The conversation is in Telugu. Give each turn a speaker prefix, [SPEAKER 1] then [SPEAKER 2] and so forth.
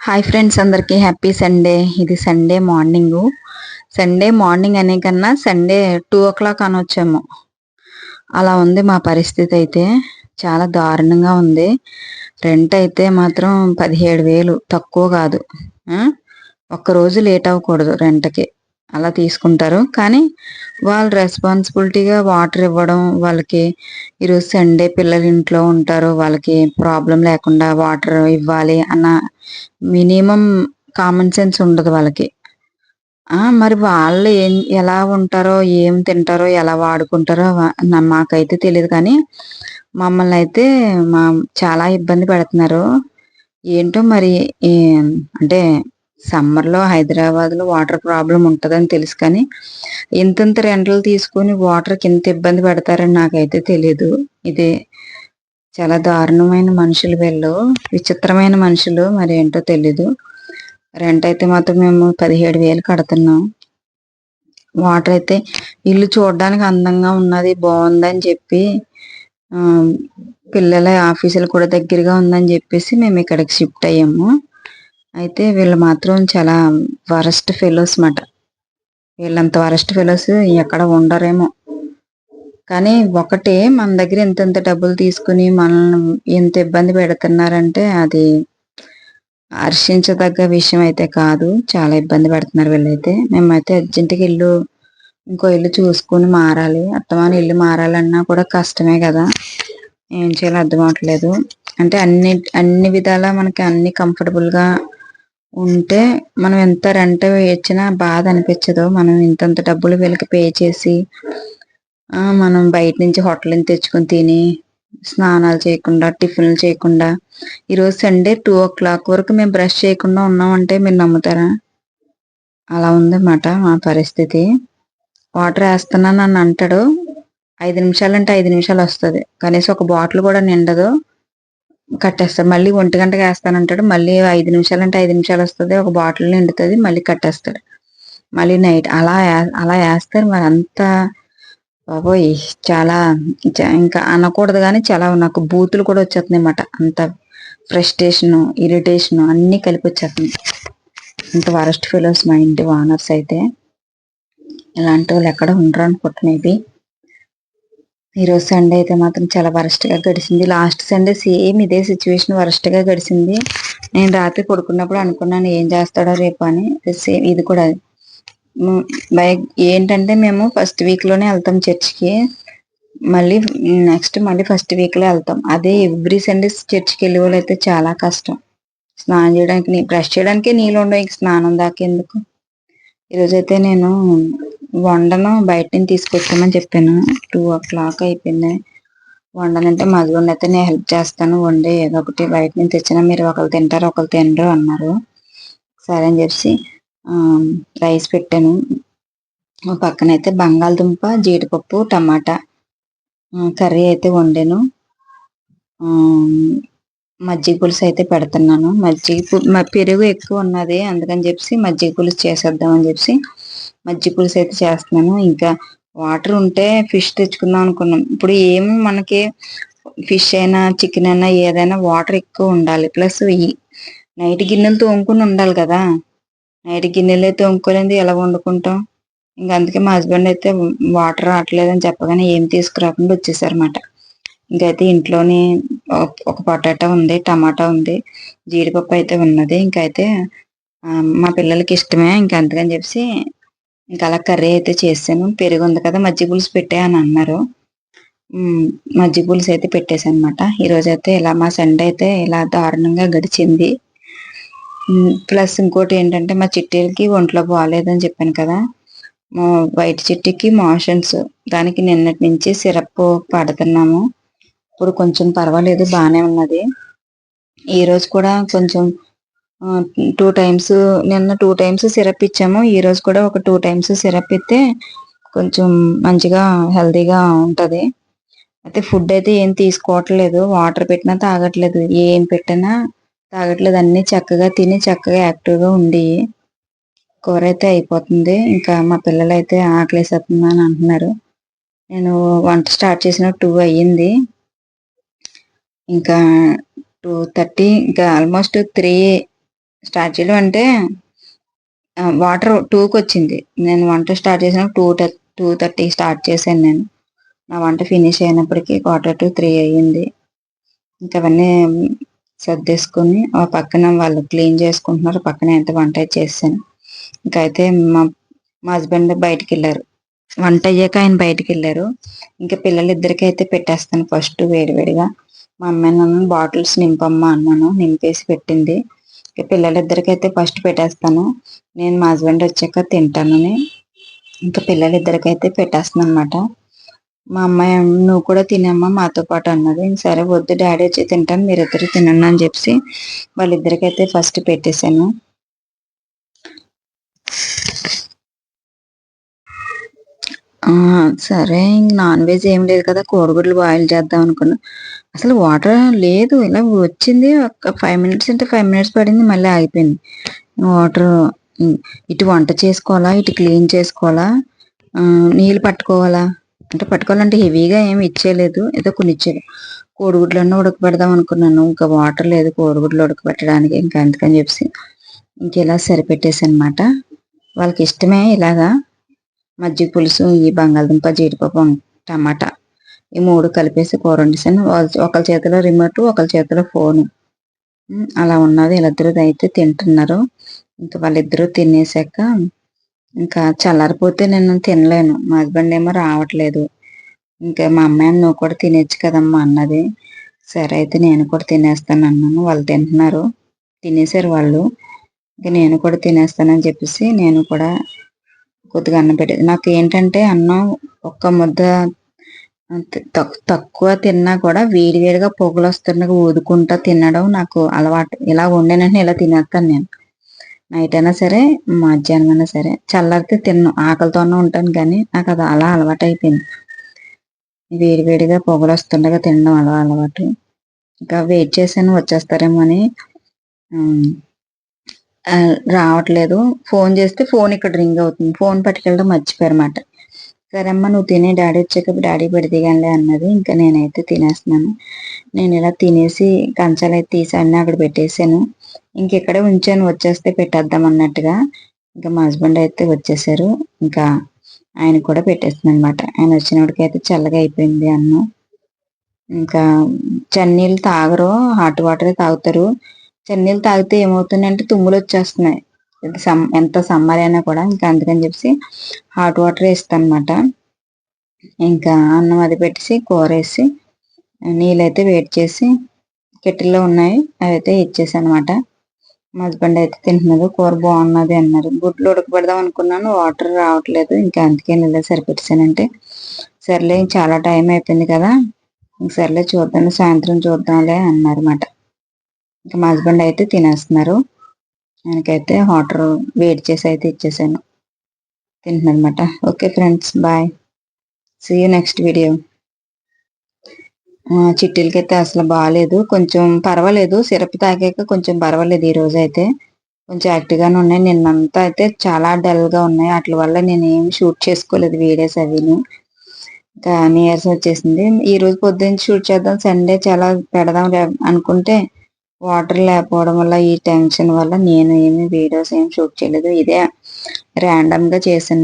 [SPEAKER 1] హాయ్ ఫ్రెండ్స్, అందరికీ హ్యాపీ సండే. ఇది సండే మార్నింగు. సండే మార్నింగ్ అనే కన్నా సండే 2:00 అనొచ్చేమో. అలా ఉంది మా పరిస్థితి అయితే. చాలా దారుణంగా ఉంది. రెంట్ అయితే మాత్రం 17,000 తక్కువ కాదు. ఒక్కరోజు లేట్ అవ్వకూడదు రెంట్కి. అలా తీసుకుంటారు. కానీ వాళ్ళు రెస్పాన్సిబిలిటీగా వాటర్ ఇవ్వడం, వాళ్ళకి ఈరోజు సండే పిల్లలు ఇంట్లో ఉంటారు, వాళ్ళకి ప్రాబ్లం లేకుండా వాటర్ ఇవ్వాలి అన్న మినిమం కామన్ సెన్స్ ఉండదు వాళ్ళకి. మరి వాళ్ళు ఎలా ఉంటారో, ఏం తింటారో, ఎలా వాడుకుంటారో మాకైతే తెలీదు. కానీ మమ్మల్ని అయితే చాలా ఇబ్బంది పెడుతున్నారు. ఏంటో మరి ఈ అంటే సమ్మర్‌లో హైదరాబాద్‌లో వాటర్ ప్రాబ్లమ్ ఉంటదని తెలుసు. కానీ ఇంతింత రెంట్‌లు తీసుకొని వాటర్‌కి ఇంత ఇబ్బంది పెడతారని నాకైతే తెలీదు. ఇది చాలా దారుణమైన మనుషులు వీళ్ళు. విచిత్రమైన మనుషులు. మరేంటో తెలీదు. రెంట్ అయితే మాత్రం మేము 17,000 కడుతున్నాం. వాటర్ అయితే ఇల్లు చూడడానికి అందంగా ఉన్నది, బాగుందని చెప్పి పిల్లల ఆఫీసులు కూడా దగ్గరగా ఉందని చెప్పేసి మేము ఇక్కడికి షిఫ్ట్ అయ్యాము. అయితే వీళ్ళు మాత్రం చాలా వరస్ట్ ఫెలోస్ మాట. వీళ్ళంత వరస్ట్ ఫెలోస్ ఎక్కడ ఉండరేమో. కానీ ఒకటే, మన దగ్గర ఇంత డబ్బులు తీసుకుని మనల్ని ఎంత ఇబ్బంది పెడుతున్నారంటే అది హర్షించదగ్గ విషయం అయితే కాదు. చాలా ఇబ్బంది పెడుతున్నారు వీళ్ళైతే. మేమైతే అర్జెంటుగా ఇంకో ఇల్లు చూసుకుని మారాలి. అత్తమాన ఇల్లు మారాలన్నా కూడా కష్టమే కదా. ఏం చేయాలో అర్థం అవట్లేదు. అంటే అన్ని విధాలా మనకి అన్ని కంఫర్టబుల్గా ఉంటే మనం ఎంత రెంట్ ఇచ్చినా బాధ అనిపించదు. మనం ఇంతంత డబ్బులు వీళ్ళకి పే చేసి మనం బయట నుంచి హోటల్ నుంచి తెచ్చుకొని తిని స్నానాలు చేయకుండా, టిఫిన్లు చేయకుండా, ఈరోజు సండే 2:00 వరకు మేము బ్రష్ చేయకుండా ఉన్నామంటే మీరు నమ్ముతారా? అలా ఉందన్నమాట మా పరిస్థితి. వాటర్ వేస్తున్నాను అని అంటాడు. 5 నిమిషాలు అంటే 5 నిమిషాలు వస్తుంది. కనీసం ఒక బాటిల్ కూడా నిండదు, కట్టేస్తాడు. మళ్ళీ 1 గంటకి వేస్తానంటాడు. మళ్ళీ 5 నిమిషాలు అంటే 5 నిమిషాలు వస్తుంది, ఒక బాటిల్ నిండుతుంది, మళ్ళీ కట్టేస్తాడు. మళ్ళీ నైట్ అలా వేస్తారు. మరి అంత బాబోయ్, చాలా ఇంకా అనకూడదు. కానీ చాలా నాకు బూతులు కూడా వచ్చేస్తున్నాయి అన్నమాట. అంత ఫ్రస్ట్రేషను, ఇరిటేషను అన్నీ కలిపి వచ్చేస్తుంది. అంత వరస్ట్ ఫెలోస్ మా ఇంటి ఓనర్స్ అయితే. ఇలాంటి వాళ్ళు ఎక్కడ ఉండరు అనుకుంటా మేబీ. ఈరోజు సండే అయితే మాత్రం చాలా వరస్ట్గా గడిచింది. లాస్ట్ సండే సేమ్ ఇదే సిచ్యువేషన్ వరస్ట్గా గడిచింది. నేను రాత్రి పడుకున్నప్పుడు అనుకున్నాను ఏం చేస్తాడో రేపు అని. సేమ్ ఇది కూడా ఏంటంటే మేము ఫస్ట్ వీక్లోనే వెళ్తాం చర్చ్కి. మళ్ళీ నెక్స్ట్ ఫస్ట్ వీక్లో వెళ్తాం. అదే ఎవ్రీ సండే చర్చ్కి వెళ్ళే వాళ్ళు అయితే చాలా కష్టం. స్నానం చేయడానికి, బ్రష్ చేయడానికే నీళ్ళు ఉండవు, ఇంక స్నానం దాకా ఎందుకు. ఈరోజైతే నేను వండను, బయట నుంచి తీసుకొచ్చామని చెప్పాను. 2:00 అయిపోయింది. వండనంటే మా హస్బెండ్ అయితే నేను హెల్ప్ చేస్తాను, వండే ఏదో ఒకటి, బయట నుంచి తెచ్చినా మీరు ఒకరు తింటారు ఒకరు తినరు అన్నారు. సరే అని చెప్పి రైస్ పెట్టాను. పక్కనైతే బంగాళదుంప, జీడిపప్పు, టమాటా కర్రీ అయితే వండాను. మజ్జిగ పులుసు అయితే పెడుతున్నాను. పెరుగు ఎక్కువ ఉన్నది, అందుకని చెప్పి మజ్జిగ పులుసు చేసేద్దామని చెప్పి మజ్జిగ పులుసు అయితే చేస్తున్నాను. ఇంకా వాటర్ ఉంటే ఫిష్ తెచ్చుకుందాం అనుకున్నాం. ఇప్పుడు ఏమి మనకి ఫిష్ అయినా చికెన్ అయినా ఏదైనా వాటర్ ఎక్కువ ఉండాలి. ప్లస్ నైట్ గిన్నెలు తోముకుని ఉండాలి కదా. నైట్ గిన్నెలు అయితే తోముకోలేదు, ఎలా వండుకుంటాం. ఇంకా అందుకే మా హస్బెండ్ అయితే వాటర్ రావట్లేదని చెప్పగానే ఏం తీసుకురాకుండా వచ్చేసారన్నమాట. ఇంకైతే ఇంట్లోని ఒక పొటాటో ఉంది, టమాటా ఉంది, జీడిపప్పు అయితే ఉన్నది. ఇంకైతే మా పిల్లలకి ఇష్టమే, ఇంకా అందుకని చెప్పి ఇంకా అలా కర్రీ అయితే చేసాను. పెరుగు ఉంది కదా, మజ్జిగ పులుసు పెట్టే అని అన్నారు. మజ్జిగ పులుసు అయితే పెట్టేశాను అనమాట. ఈరోజు అయితే ఇలా మా సండే అయితే ఇలా దారుణంగా గడిచింది. ప్లస్ ఇంకోటి ఏంటంటే మా చిట్టీలకి ఒంట్లో బాగాలేదని చెప్పాను కదా. మా వైట్ చిట్టికి మోషన్స్, దానికి నిన్నటి నుంచి సిరప్ పడుతున్నాము. ఇప్పుడు కొంచెం పర్వాలేదు, బాగానే ఉన్నది. ఈరోజు కూడా కొంచెం 2 టైమ్స్, నిన్న 2 టైమ్స్ సిరప్ ఇచ్చాము. ఈరోజు కూడా ఒక 2 టైమ్స్ సిరప్ ఇస్తే కొంచెం మంచిగా హెల్తీగా ఉంటుంది. అయితే ఫుడ్ అయితే ఏం తీసుకోవట్లేదు, వాటర్ పెట్టినా తాగట్లేదు, ఏం పెట్టినా తాగట్లేదు. అన్నీ చక్కగా తిని చక్కగా యాక్టివ్గా ఉండి కూర అయితే అయిపోతుంది. ఇంకా మా పిల్లలు అయితే ఆకలేసేస్తుంది అని అంటున్నారు. నేను వంట స్టార్ట్ చేసిన 2 అయ్యింది. ఇంకా 2:30, ఇంకా ఆల్మోస్ట్ 3 స్టార్ట్ చేయడం అంటే వాటర్ 2కి వచ్చింది. నేను వంట స్టార్ట్ చేసినప్పుడు 2:30 స్టార్ట్ చేశాను నేను. నా వంట ఫినిష్ అయినప్పటికీ 2:45, 3 అయ్యింది. ఇంకా అవన్నీ సర్దేసుకొని ఆ పక్కన వాళ్ళు క్లీన్ చేసుకుంటున్నారు. పక్కన ఎంత వంట చేశాను. ఇంకా అయితే మా మా హస్బెండ్ బయటికి వెళ్ళారు. వంట అయ్యాక ఆయన బయటికి వెళ్ళారు. ఇంకా పిల్లలిద్దరికీ అయితే పెట్టేస్తాను ఫస్ట్ వేడివేడిగా. మా అమ్మాయి నన్ను బాటిల్స్ నింపమ్మా అన్నాను. నింపేసి పెట్టింది. ఇక పిల్లలిద్దరికీ అయితే ఫస్ట్ పెట్టేస్తాను. నేను మా హస్బెండ్ వచ్చాక తింటానని ఇంకా పిల్లలిద్దరికైతే పెట్టేస్తాను అనమాట. మా అమ్మాయి నువ్వు కూడా తినమ్మా మాతో పాటు అన్నది. సరే వద్దు డాడీ వచ్చి తింటాను మీరిద్దరు తినండి అని చెప్పి వాళ్ళిద్దరికైతే ఫస్ట్ పెట్టేశాను. సరే నాన్ వెజ్ ఏం లేదు కదా కోడిగుడ్లు బాయిల్ చేద్దాం అనుకున్నా. అసలు వాటర్ లేదు. ఇలా వచ్చింది ఒక 5 మినిట్స్ అంటే 5 మినిట్స్ పడింది మళ్ళీ ఆగిపోయింది. వాటర్ ఇటు వంట చేసుకోవాలా, ఇటు క్లీన్ చేసుకోవాలా, నీళ్ళు పట్టుకోవాలా. అంటే పట్టుకోవాలంటే హెవీగా ఏమి ఇచ్చేయలేదు. ఏదో కొన్ని ఇచ్చేది. కోడిగుడ్లన్నీ ఉడకబెడదాం అనుకున్నాను. ఇంకా వాటర్ లేదు కోడిగుడ్లు ఉడకబెట్టడానికి. ఇంకా అందుకని చెప్పి ఇంక ఇలా సరిపెట్టేసనమాట. వాళ్ళకి ఇష్టమే ఇలాగా మజ్జిగ పులుసు, ఈ బంగాళదుంప, జీడిపప్పు, టమాటా ఈ 3 కలిపేసి కూర వండేసాను. ఒకళ్ళ చేతిలో రిమోట్, ఒకళ్ళ చేతిలో ఫోను. అలా ఉన్నది. వీళ్ళిద్దరూ అయితే తింటున్నారు. ఇంకా వాళ్ళిద్దరూ తినేసాక ఇంకా చల్లారిపోతే నేను తినలేను. మా హస్బెండ్ ఏమో రావట్లేదు. ఇంకా మా అమ్మాయి నువ్వు కూడా తినేచ్చు కదమ్మా అన్నది. సరే అయితే నేను కూడా తినేస్తాను అన్నాను. వాళ్ళు తింటున్నారు. తినేసారు వాళ్ళు. ఇంక నేను కూడా తినేస్తానని చెప్పేసి నేను కూడా కొద్దిగా అన్నం పెట్టేది. నాకు ఏంటంటే అన్నం ఒక్క ముద్ద తక్కువ తిన్నా కూడా వేడివేడిగా పొగలు వస్తుండగా ఊదుకుంటా తినడం నాకు అలవాటు. ఇలా వండానంటే ఇలా తినేస్తాను నేను. నైట్ అయినా సరే మధ్యాహ్నం అయినా సరే చల్లారితే తిన్ను. ఆకలితోనే ఉంటాను కానీ నాకు అది అలా అలవాటు అయిపోయింది. వేడివేడిగా పొగలు వస్తుండగా తినడం అలా అలవాటు. ఇంకా వెయిట్ చేశాను వచ్చేస్తారేమో అని. రావట్లేదు. ఫోన్ చేస్తే ఫోన్ ఇక్కడ రింగ్ అవుతుంది. ఫోన్ పట్టుకెళ్ళడం మర్చిపోయారన్నమాట. సరే అమ్మ నువ్వు తినే డాడీ వచ్చాక డాడీ పెడితేగానిలే అన్నది. ఇంకా నేనైతే తినేస్తున్నాను. నేను ఇలా తినేసి కంచాలు అయితే తీసి అన్నీ అక్కడ పెట్టేశాను. ఇంకెక్కడే ఉంచాను వచ్చేస్తే పెట్టేద్దాం అన్నట్టుగా. ఇంకా మా హస్బెండ్ అయితే వచ్చేసారు. ఇంకా ఆయన కూడా పెట్టేస్తుంది అనమాట. ఆయన వచ్చినప్పటికైతే చల్లగా అయిపోయింది అన్నం. ఇంకా చన్నీళ్ళు తాగరు, హాట్ వాటరే తాగుతారు. చన్నీళ్ళు తాగితే ఏమవుతుందంటే తుమ్ములు వచ్చేస్తున్నాయి. ఎంత సమ్మర్ అయినా కూడా. ఇంకా అందుకని చెప్పి హాట్ వాటరే ఇస్తాను అనమాట. ఇంకా అన్నం అది పెట్టేసి కూర వేసి నీళ్ళైతే వేడి చేసి కెటిల్లో ఉన్నాయి అవి అయితే ఇచ్చేసాను అనమాట. మా హస్బెండ్ అయితే తింటున్నారు. కూర బాగున్నది అన్నారు. గుడ్లు ఉడకబెడదాం అనుకున్నాను వాటర్ రావట్లేదు. ఇంకా అందుకే నీళ్ళే సరిపెట్టేసానంటే సర్లే చాలా టైం అయిపోయింది కదా సర్లే చూద్దాం సాయంత్రం చూద్దాంలే అన్నారన్నమాట. ఇంకా మా హస్బెండ్ అయితే తినేస్తున్నారు. ఆయనకైతే వాటర్ వేడి చేసి అయితే ఇచ్చేసాను. తింటున్నారు అనమాట. Okay friends bye. See you next video. చిట్టీలకైతే అసలు బాగాలేదు. కొంచెం పర్వాలేదు. సిరప్ తాగాక కొంచెం పర్వాలేదు. ఈ రోజు అయితే కొంచెం యాక్టివ్గానే ఉన్నాయి. నిన్నంతా అయితే చాలా డల్గా ఉన్నాయి. వాటి వల్ల నేను ఏమి షూట్ చేసుకోలేదు వీడియోస్ అవిను. ఇంకా నీరసం వచ్చేసింది. ఈ రోజు పొద్దున్న షూట్ చేద్దాం సండే చాలా పెడదాం అనుకుంటే వాటర్ లేకపోవడం వల్ల ఈ టెన్షన్ వల్ల నేను ఏమి వీడియోస్ ఏమి షూట్ చేయలేదు. ఇదే ర్యాండమ్గా చేశాను.